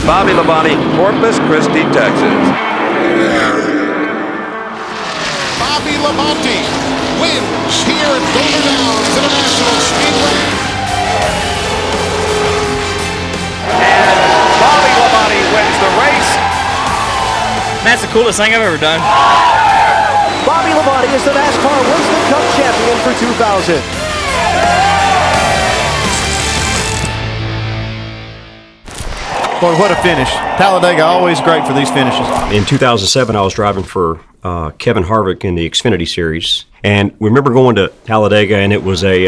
Bobby Labonte, Corpus Christi, Texas. Bobby Labonte wins here at Boulder Downs International Speedway. And Bobby Labonte wins the race. That's the coolest thing I've ever done. Bobby Labonte is the NASCAR Winston Cup champion for 2000. Boy, what a finish. Talladega, always great for these finishes. In 2007, I was driving for Kevin Harvick in the Xfinity Series. And we remember going to Talladega, and it was a,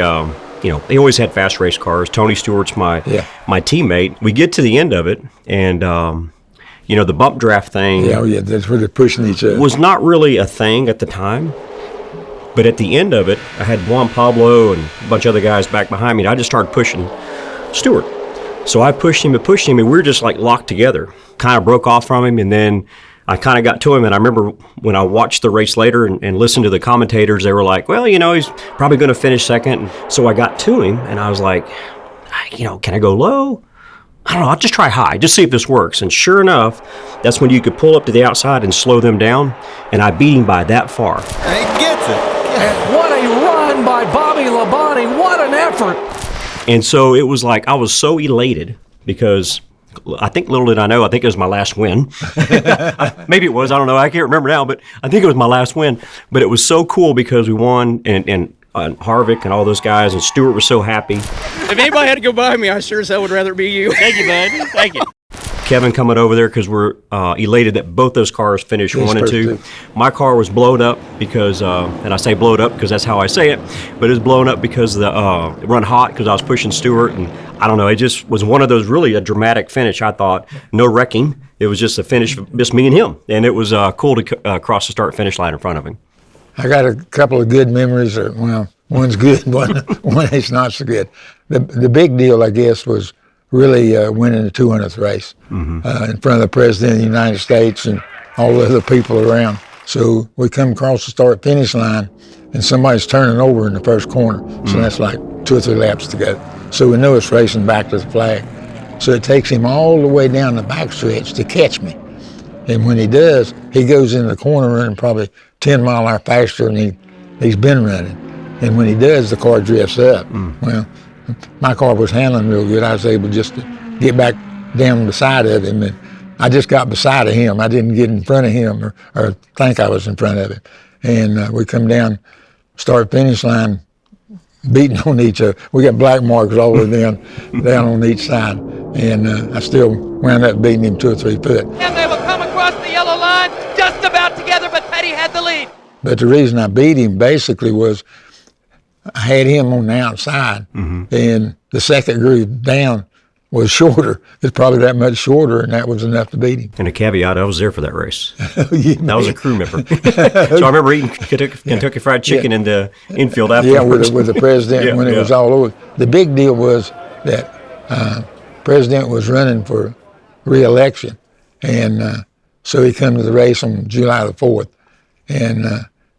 they always had fast race cars. Tony Stewart's my teammate. We get to the end of it, and, the bump draft thing that's where they're pushing each other. Was not really a thing at the time. But at the end of it, I had Juan Pablo and a bunch of other guys back behind me, and I just started pushing Stewart. So I pushed him, and we were just like locked together. Kind of broke off from him, and then I kind of got to him. And I remember when I watched the race later and listened to the commentators, they were like, well, he's probably going to finish second. And so I got to him, and I was like, can I go low? I don't know, I'll just try high, just see if this works. And sure enough, that's when you could pull up to the outside and slow them down. And I beat him by that far. And he gets it. And what a run by Bobby Labonte. What an effort. And so it was like I was so elated because I think little did I know, I think it was my last win. Maybe it was, I don't know, I can't remember now, but I think it was my last win. But it was so cool because we won, and Harvick and all those guys, and Stewart was so happy. If anybody had to go by me, I sure as hell would rather be you. Thank you, bud. Thank you. Kevin coming over there because we're elated that both those cars finished 1 and 2. My car was blown up because, and I say blowed up because that's how I say it, but it was blown up because it run hot because I was pushing Stewart, and I don't know, it just was one of those really a dramatic finish. I thought, no wrecking. It was just a finish, just me and him, and it was cool to cross the start-finish line in front of him. I got a couple of good memories. One's good, one is not so good. The big deal, I guess, was really winning the 200th race in front of the President of the United States and all the other people around. So we come across the start-finish line, and somebody's turning over in the first corner. So that's like 2 or 3 laps to go. So we know it's racing back to the flag. So it takes him all the way down the backstretch to catch me. And when he does, he goes in the corner running probably 10 mile an hour faster than he's been running. And when he does, the car drifts up. Well, my car was handling real good. I was able just to get back down beside of him, and I just got beside of him. I didn't get in front of him or think I was in front of him. And we come down, start finish line, beating on each other. We got black marks all the way down on each side. And I still wound up beating him 2 or 3 foot. And they will come across the yellow line just about together, but Petty had the lead. But the reason I beat him basically was I had him on the outside, and the second groove down was shorter. It's probably that much shorter, and that was enough to beat him. And a caveat, I was there for that race. I was a crew member. So I remember eating Kentucky Fried Chicken in the infield afterwards. Yeah, with the President when it was all over. The big deal was that President was running for re-election, and so he come to the race on July the 4th. And,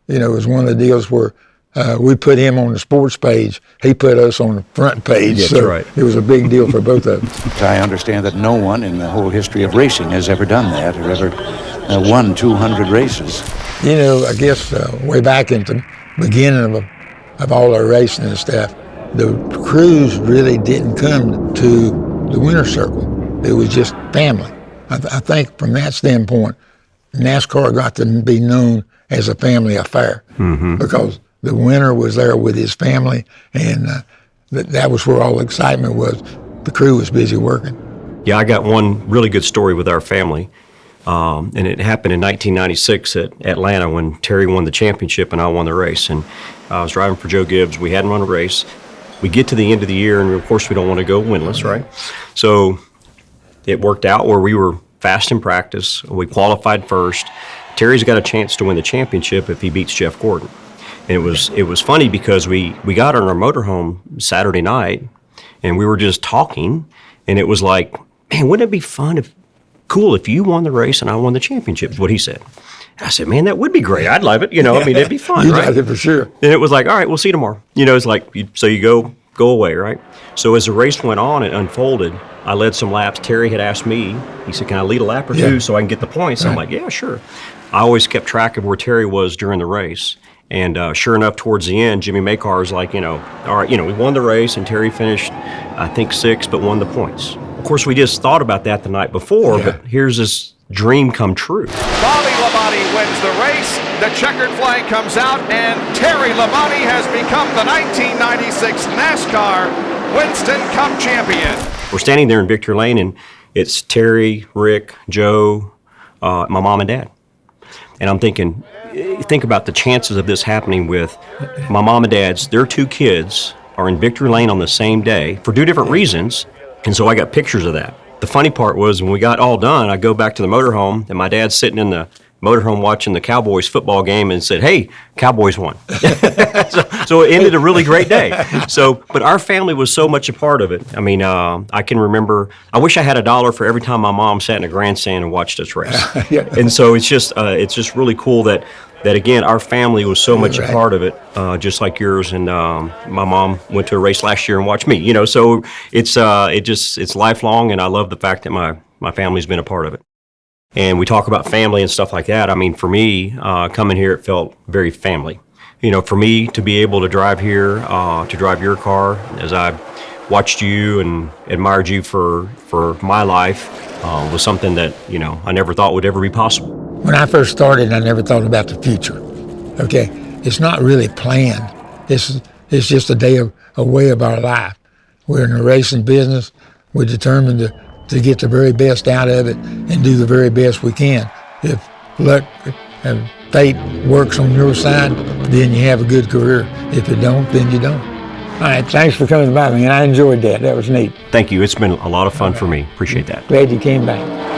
it was one of the deals where we put him on the sports page. He put us on the front page. That's so right. It was a big deal for both of us. I understand that no one in the whole history of racing has ever done that or ever won 200 races. I guess way back in the beginning of all our racing and stuff, the crews really didn't come to the winner's circle. It was just family. I think from that standpoint, NASCAR got to be known as a family affair because the winner was there with his family, and that was where all the excitement was. The crew was busy working. Yeah, I got one really good story with our family, and it happened in 1996 at Atlanta when Terry won the championship and I won the race. And I was driving for Joe Gibbs. We hadn't run a race. We get to the end of the year, and of course we don't want to go winless, right? So it worked out where we were fast in practice. We qualified first. Terry's got a chance to win the championship if he beats Jeff Gordon. And it was funny because we got on our motorhome Saturday night, and we were just talking, and it was like, man, wouldn't it be cool if you won the race and I won the championship, is what he said. And I said, man, that would be great. I'd love it. It'd be fun, You'd right? like it for sure. And it was like, all right, we'll see you tomorrow. It's like, so you go away, right? So as the race went on, it unfolded. I led some laps. Terry had asked me, he said, can I lead a lap or two so I can get the points? I'm like, yeah, sure. I always kept track of where Terry was during the race. And sure enough, towards the end, Jimmy Makar is like, all right, we won the race, and Terry finished, I think, 6th, but won the points. Of course, we just thought about that the night before, but here's this dream come true. Bobby Labonte wins the race. The checkered flag comes out, and Terry Labonte has become the 1996 NASCAR Winston Cup champion. We're standing there in Victory Lane, and it's Terry, Rick, Joe, my mom and dad. And I'm thinking, think about the chances of this happening with my mom and dad's, their 2 kids are in Victory Lane on the same day for 2 different reasons, and so I got pictures of that. The funny part was when we got all done, I go back to the motorhome, and my dad's sitting in the motorhome watching the Cowboys football game and said, hey, Cowboys won. so it ended a really great day. But our family was so much a part of it. I mean, I can remember, I wish I had $1 for every time my mom sat in a grandstand and watched us race. And so it's just really cool that again, our family was so much a part of it, just like yours. And my mom went to a race last year and watched me, so it's lifelong. And I love the fact that my family's been a part of it. And we talk about family and stuff like that. I mean, for me, coming here, it felt very family. For me to be able to drive here, to drive your car, as I watched you and admired you for my life, was something that, I never thought would ever be possible. When I first started, I never thought about the future. Okay, it's not really planned. It's just a way of our life. We're in the racing business. We're determined to get the very best out of it and do the very best we can. If luck and fate works on your side, then you have a good career. If it don't, then you don't. All right, thanks for coming by, man. I enjoyed that. That was neat. Thank you. It's been a lot of fun for me. Appreciate that. Glad you came back.